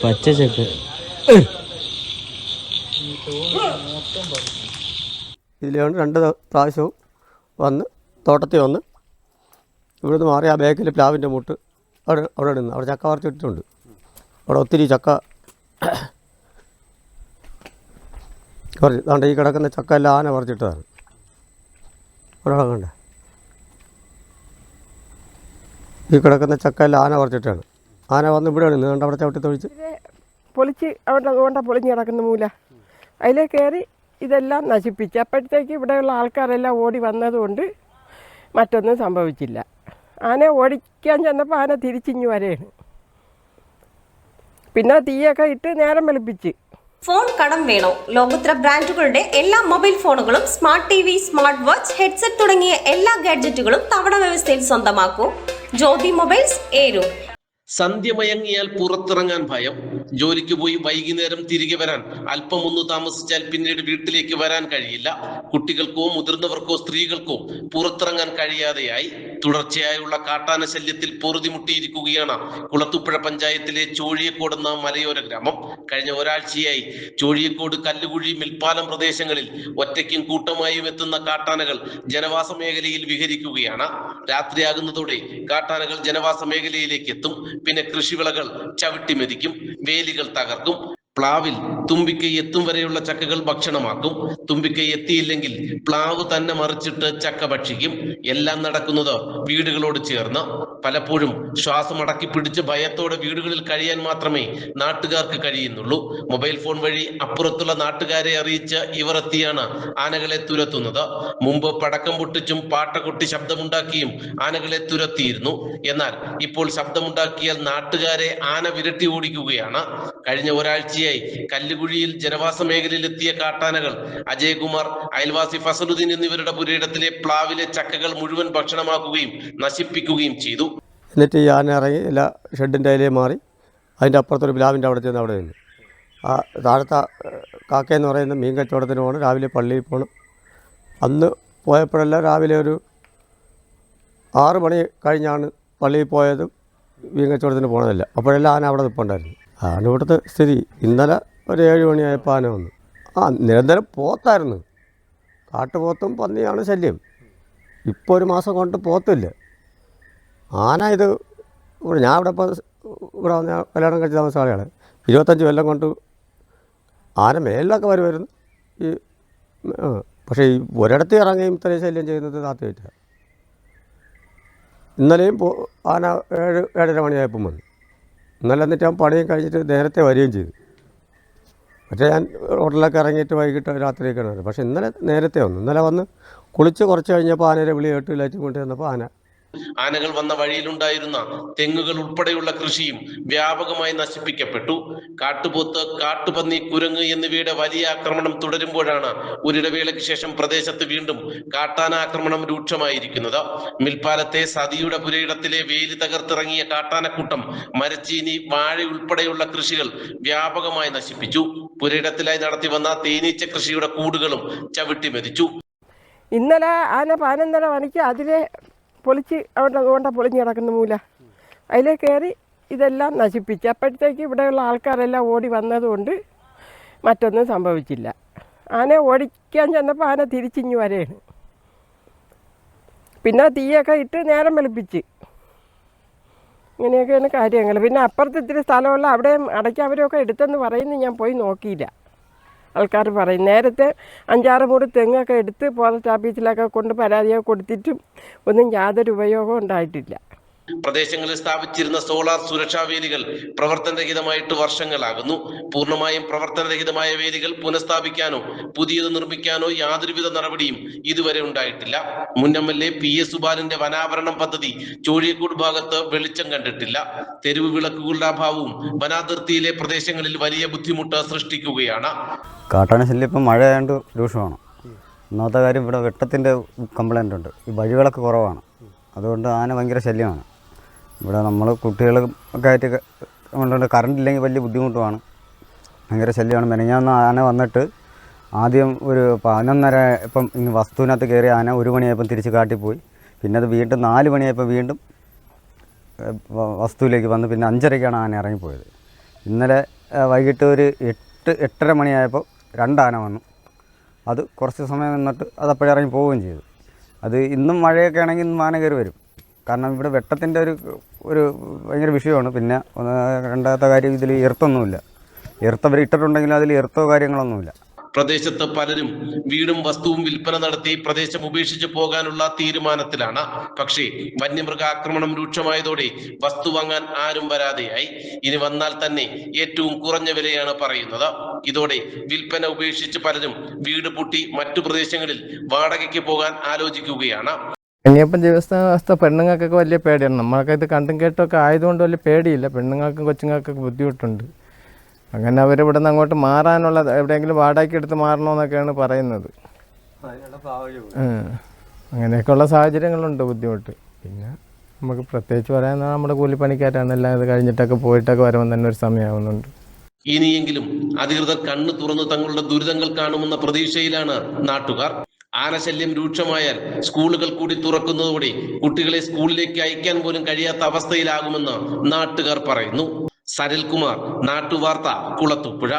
പച്ചച്ചക്ക ഇതിലാണ് 2 പ്രാവശ്യവും വന്ന് തോട്ടത്തിൽ വന്ന് ഇവിടുന്ന് മാറി ആ ബേക്കിൽ പ്ലാവിൻ്റെ മുട്ട് അവിടെ ഇടുന്നു. അവിടെ ചക്ക പറിച്ചിട്ടുണ്ട്. അവിടെ ഒത്തിരി ചക്ക അതുകൊണ്ട് ഈ കിടക്കുന്ന ചക്ക എല്ലാം ആന പറിച്ചിട്ടതാണ്. അവിടെ കണ്ടേ, ഈ കിടക്കുന്ന ചക്ക എല്ലാം ആന പറിച്ചിട്ടാണ്. ആന വന്ന് ഇവിടെ നിന്ന് കണ്ട് അവിടെ ചവിട്ടി തൊഴിച്ച് പൊളിച്ച് അവിടെ പൊളിഞ്ഞ് കിടക്കുന്ന മൂല അതിലേ കയറി ഇതെല്ലാം നശിപ്പിച്ച്. അപ്പോഴത്തേക്ക് ഇവിടെയുള്ള ആൾക്കാരെല്ലാം ഓടി വന്നതുകൊണ്ട് മറ്റൊന്നും സംഭവിച്ചില്ല. ആന ഓടിക്കാൻ ചെന്നപ്പോൾ ആന തിരിച്ചിഞ്ഞ് വരെയാണ്. പിന്നെ തീയൊക്കെ ഇട്ട് നേരം വെളുപ്പിച്ച്. ഫോൺ കടം വേണോ? ലോകോത്തര ബ്രാൻഡുകളുടെ എല്ലാ മൊബൈൽ ഫോണുകളും smart TV, smart watch, headset തുടങ്ങിയ എല്ലാ ഗാഡ്ജറ്റുകളും തവണ വ്യവസ്ഥയിൽ സ്വന്തമാക്കൂ. ജ്യോതി മൊബൈൽസ്, ഏരൂർ. സന്ധ്യ മയങ്ങിയാൽ പുറത്തിറങ്ങാൻ ഭയം. ജോലിക്ക് പോയി വൈകുന്നേരം തിരികെ വരാൻ അല്പമൊന്നു താമസിച്ചാൽ പിന്നീട് വീട്ടിലേക്ക് വരാൻ കഴിയില്ല. കുട്ടികൾക്കോ മുതിർന്നവർക്കോ സ്ത്രീകൾക്കോ പുറത്തിറങ്ങാൻ കഴിയാതെയായി. തുടർച്ചയായുള്ള കാട്ടാന ശല്യത്തിൽ പൊറുതിമുട്ടിയിരിക്കുകയാണ് കുളത്തുപ്പുഴ പഞ്ചായത്തിലെ ചോഴിയക്കോട് എന്ന മലയോര ഗ്രാമം. കഴിഞ്ഞ ഒരാഴ്ചയായി ചോഴിയക്കോട്, കല്ലുകുഴി, മിൽപ്പാലം പ്രദേശങ്ങളിൽ ഒറ്റയ്ക്കും കൂട്ടമായും എത്തുന്ന കാട്ടാനകൾ ജനവാസ മേഖലയിൽ വിഹരിക്കുകയാണ്. രാത്രിയാകുന്നതോടെ കാട്ടാനകൾ ജനവാസ മേഖലയിലേക്ക് എത്തും. പിന്നെ കൃഷിവിളകൾ ചവിട്ടിമെതിക്കും, വേലികൾ തകർക്കും. പ്ലാവിൽ തുമ്പിക്കൈ എത്തും വരെയുള്ള ചക്കകൾ ഭക്ഷണമാക്കും. തുമ്പിക്കൈ എത്തിയില്ലെങ്കിൽ പ്ലാവ് തന്നെ മറിച്ചിട്ട് ചക്ക ഭക്ഷിക്കും. എല്ലാം നടക്കുന്നത് വീടുകളോട് ചേർന്ന്. പലപ്പോഴും ശ്വാസം അടക്കി പിടിച്ച് ഭയത്തോടെ വീടുകളിൽ കഴിയാൻ മാത്രമേ നാട്ടുകാർക്ക് കഴിയുന്നുള്ളൂ. മൊബൈൽ ഫോൺ വഴി അപ്പുറത്തുള്ള നാട്ടുകാരെ അറിയിച്ച് ഇവർ എത്തിയാണ് ആനകളെ തുരത്തുന്നത്. മുമ്പ് പടക്കം പൊട്ടിച്ചും പാട്ട കൊട്ടി ശബ്ദമുണ്ടാക്കിയും ആനകളെ തുരത്തിയിരുന്നു. എന്നാൽ ഇപ്പോൾ ശബ്ദമുണ്ടാക്കിയാൽ നാട്ടുകാരെ ആന വിരട്ടി ഓടിക്കുകയാണ്. കഴിഞ്ഞ ഒരാഴ്ച കല്ലുകുഴിയിൽ ജനവാസ മേഖലയിൽ എത്തിയ കാട്ടാനകൾ അജയകുമാർ, അയൽവാസി ഫസലുദ്ദീൻ എന്നിവരുടെ പുരയിടത്തിലെ പ്ലാവിലെ ചക്കകൾ മുഴുവൻ ഭക്ഷണമാക്കുകയും നശിപ്പിക്കുകയും ചെയ്തു. എന്നിട്ട് ഈ ആന ഇറങ്ങി എല്ലാ ഷെഡിൻ്റെ അതിലേ മാറി അതിൻ്റെ അപ്പുറത്തൊരു പ്ലാവിൻ്റെ അവിടെ ചെന്ന് അവിടെ നിന്ന് ആ താഴത്തെ കാക്കയെന്ന് പറയുന്ന മീൻ കച്ചവടത്തിന് പോകണം. രാവിലെ പള്ളിയിൽ പോകണം. അന്ന് പോയപ്പോഴെല്ലാം രാവിലെ ഒരു 6 മണി കഴിഞ്ഞാണ് പള്ളിയിൽ പോയതും മീൻ കച്ചവടത്തിന് പോകണമല്ല. അപ്പോഴെല്ലാം ആന അവിടെ നിൽപ്പുണ്ടായിരുന്നു. ആണ് ഇവിടുത്തെ സ്ഥിതി. ഇന്നലെ ഒരു 7 മണിയായപ്പോൾ ആന വന്നു. നിരന്തരം പോത്തായിരുന്നു. കാട്ടുപോത്തും പന്നിയാണ് ശല്യം. ഇപ്പോൾ 1 മാസം കൊണ്ട് പോത്തില്ല. ആന ഇത് ഞാൻ ഇവിടെ വന്ന് കല്യാണം കഴിച്ച് താമസ ആളുകളെ 25 കൊല്ലം കൊണ്ട് ആന മേലിലൊക്കെ വരുമായിരുന്നു. പക്ഷേ ഈ ഒരിടത്ത് ഇറങ്ങുകയും ഇത്രയും ശല്യം ചെയ്യുന്നത് താത്തയില്ല. ഇന്നലെയും ആന 7-7:30 മണിയായപ്പം വന്നു. ഇന്നലെ എന്നിട്ട് ഞാൻ പണിയും കഴിഞ്ഞിട്ട് നേരത്തെ വരികയും ചെയ്തു. മറ്റേ ഞാൻ റോഡിലൊക്കെ ഇറങ്ങിയിട്ട് വൈകിട്ട് രാത്രിയൊക്കെയാണ് വരുന്നത്. പക്ഷേ ഇന്നലെ നേരത്തെ വന്നു. ഇന്നലെ വന്ന് കുളിച്ച് കുറച്ച് കഴിഞ്ഞപ്പോൾ ആനയുടെ വിളി കേട്ട് ലൈറ്റും കൊണ്ട് ചെന്നപ്പോൾ ആനകൾ വന്ന വഴിയിലുണ്ടായിരുന്ന തെങ്ങുകൾ ഉൾപ്പെടെയുള്ള കൃഷിയും വ്യാപകമായി നശിപ്പിക്കപ്പെട്ടു. കാട്ടുപോത്ത്, കാട്ടുപന്നി, കുരങ്ങ് എന്നിവയുടെ വലിയ ആക്രമണം തുടരുമ്പോഴാണ് ഒരിടവേളയ്ക്ക് ശേഷം പ്രദേശത്ത് വീണ്ടും കാട്ടാന ആക്രമണം രൂക്ഷമായിരിക്കുന്നത്. മിൽപ്പാലത്തെ സതിയുടെ പുരയിടത്തിലെ വേലി തകർത്തിറങ്ങിയ കാട്ടാനക്കൂട്ടം മരച്ചീനി, വാഴ ഉൾപ്പെടെയുള്ള കൃഷികൾ വ്യാപകമായി നശിപ്പിച്ചു. പുരയിടത്തിലായി നടത്തി വന്ന തേനീച്ച കൃഷിയുടെ കൂടുകളും ചവിട്ടിമെതിച്ചു. ഇന്നലെ ആന 11:30 മണിക്ക് അതിലെ പൊളിച്ച് അവിടെ പൊളിഞ്ഞ് കിടക്കുന്ന മൂല അതിലേ കയറി ഇതെല്ലാം നശിപ്പിച്ച്. അപ്പോഴത്തേക്ക് ഇവിടെയുള്ള ആൾക്കാരെല്ലാം ഓടി വന്നതുകൊണ്ട് മറ്റൊന്നും സംഭവിച്ചില്ല. ആന ഓടിക്കാൻ ചെന്നപ്പോൾ ആന തിരിച്ചിഞ്ഞ് വരെയാണ്. പിന്നെ തീയൊക്കെ ഇട്ട് നേരം വെളുപ്പിച്ച്. ഇങ്ങനെയൊക്കെയാണ് കാര്യങ്ങൾ. പിന്നെ അപ്പുറത്ത് ഇത്തിരി സ്ഥലമുള്ള അവിടെ അടയ്ക്ക് അവരൊക്കെ എടുത്തെന്ന് പറയുന്നു. ഞാൻ പോയി നോക്കിയില്ല. ആൾക്കാർ പറയും നേരത്തെ 5-6 മൂട് തെങ്ങൊക്കെ എടുത്ത് ഫോറസ്റ്റ് ഓഫീസിലൊക്കെ കൊണ്ട് പരാതിയൊക്കെ കൊടുത്തിട്ടും ഒന്നും യാതൊരു ഉപയോഗവും ഉണ്ടായിട്ടില്ല. പ്രദേശങ്ങളിൽ സ്ഥാപിച്ചിരുന്ന സോളാർ സുരക്ഷാ വേലികൾ പ്രവർത്തനരഹിതമായിട്ട് വർഷങ്ങളാകുന്നു. പൂർണ്ണമായും പ്രവർത്തനരഹിതമായ വേലികൾ പുനഃസ്ഥാപിക്കാനോ പുതിയത് നിർമ്മിക്കാനോ യാതൊരുവിധ നടപടിയും ഇതുവരെ ഉണ്ടായിട്ടില്ല. മുൻ MLA PS സുബാലിന്റെ വനാഭരണം പദ്ധതി ചോഴിയക്കോട് ഭാഗത്ത് വെളിച്ചം കണ്ടിട്ടില്ല. തെരുവ് വിളക്കുകളുടെ അഭാവവും വനാതിർത്തിയിലെ പ്രദേശങ്ങളിൽ വലിയ ബുദ്ധിമുട്ട് സൃഷ്ടിക്കുകയാണ്. കാട്ടാന ശല്യം ഇപ്പം മഴയായതുകൊണ്ട് രൂക്ഷമാണ്. ഒന്നാമത്തെ കാര്യം ഇവിടെ വെട്ടത്തിൻ്റെ കംപ്ലൈൻ്റ് ഉണ്ട്. ഈ വഴിവിളക്ക് കുറവാണ്. അതുകൊണ്ട് ആന ഭയങ്കര ശല്യമാണ്. ഇവിടെ നമ്മൾ കുട്ടികൾ ഒക്കെ ആയിട്ട് കൊണ്ടുകൊണ്ട് കറണ്ട് ഇല്ലെങ്കിൽ വലിയ ബുദ്ധിമുട്ടുമാണ്. ഭയങ്കര ശല്യമാണ്. മെനഞ്ഞാന്ന് ആന വന്നിട്ട് ആദ്യം ഒരു 11:30 ഇപ്പം ഇങ്ങ് വസ്തുവിനകത്ത് കയറിയ ആന 1 മണിയായപ്പം തിരിച്ച് കാട്ടിപ്പോയി. പിന്നെ അത് വീണ്ടും 4 മണിയായപ്പോൾ വീണ്ടും വസ്തുവിലേക്ക് വന്ന് പിന്നെ 5:30-ക്കാണ് ആന ഇറങ്ങിപ്പോയത്. ഇന്നലെ വൈകിട്ട് ഒരു 8-8:30 മണിയായപ്പോൾ 2 ആന വന്നു. അത് കുറച്ച് സമയം നിന്നിട്ട് അത് അപ്പോഴേ ഇറങ്ങി പോവുകയും ചെയ്തു. അത് ഇന്നും മഴയൊക്കെ ആണെങ്കിൽ ഇന്നും ആന കയറി വരും. കാരണം ഇവിടെ വെട്ടത്തിൻ്റെ ഒരു ഭയങ്കര വിഷയമാണ്. പിന്നെ രണ്ടാമത്തെ കാര്യം ഇതിൽ എർത്തൊന്നുമില്ല. എർത്തവർ ഇട്ടിട്ടുണ്ടെങ്കിലും അതിൽ എർത്തോ കാര്യങ്ങളൊന്നുമില്ല. പ്രദേശത്ത് പലരും വീടും വസ്തുവും വിൽപ്പന നടത്തി പ്രദേശം ഉപേക്ഷിച്ച് പോകാനുള്ള തീരുമാനത്തിലാണ്. പക്ഷേ വന്യമൃഗ ആക്രമണം രൂക്ഷമായതോടെ വസ്തു വാങ്ങാൻ ആരും വരാതെയായി. ഇനി വന്നാൽ തന്നെ ഏറ്റവും കുറഞ്ഞ വിലയാണ് പറയുന്നത്. ഇതോടെ വിൽപ്പന ഉപേക്ഷിച്ച് പലരും വീട് പൂട്ടി മറ്റു പ്രദേശങ്ങളിൽ വാടകയ്ക്ക് പോകാൻ ആലോചിക്കുകയാണ്. ഇനിയിപ്പം ദിവസ പെണ്ണുങ്ങൾക്കൊക്കെ വലിയ പേടിയാണ്. നമ്മളൊക്കെ ഇത് കണ്ടും കേട്ടൊക്കെ ആയതുകൊണ്ട് വലിയ പേടിയില്ല. പെണ്ണുങ്ങൾക്കും കൊച്ചുങ്ങൾക്കൊക്കെ ബുദ്ധിമുട്ടുണ്ട്. അങ്ങനെ അവരിവിടെ നിന്ന് അങ്ങോട്ട് മാറാനുള്ള എവിടെയെങ്കിലും വാടകയ്ക്ക് എടുത്ത് മാറണമെന്നൊക്കെയാണ് പറയുന്നത്. അങ്ങനെയൊക്കെയുള്ള സാഹചര്യങ്ങളുണ്ട്, ബുദ്ധിമുട്ട്. പിന്നെ നമുക്ക് പ്രത്യേകിച്ച് പറയാൻ നമ്മുടെ കൂലിപ്പണിക്കാരാണ്. എല്ലാം ഇത് കഴിഞ്ഞിട്ടൊക്കെ പോയിട്ടൊക്കെ വരുമ്പോൾ തന്നെ ഒരു സമയമാവുന്നുണ്ട്. ഇനിയെങ്കിലും അധികൃതർ കണ്ണു തുറന്ന് തങ്ങളുടെ ദുരിതങ്ങൾ കാണുമെന്ന പ്രതീക്ഷയിലാണ് നാട്ടുകാർ. ആനശല്യം രൂക്ഷമായാൽ സ്കൂളുകൾ കൂടി തുറക്കുന്നതോടെ കുട്ടികളെ സ്കൂളിലേക്ക് അയക്കാൻ പോലും കഴിയാത്ത അവസ്ഥയിലാകുമെന്ന് നാട്ടുകാർ പറയുന്നു. സരിൽകുമാർ, നാട്ടുവാർത്ത, കുളത്തൂപ്പുഴ.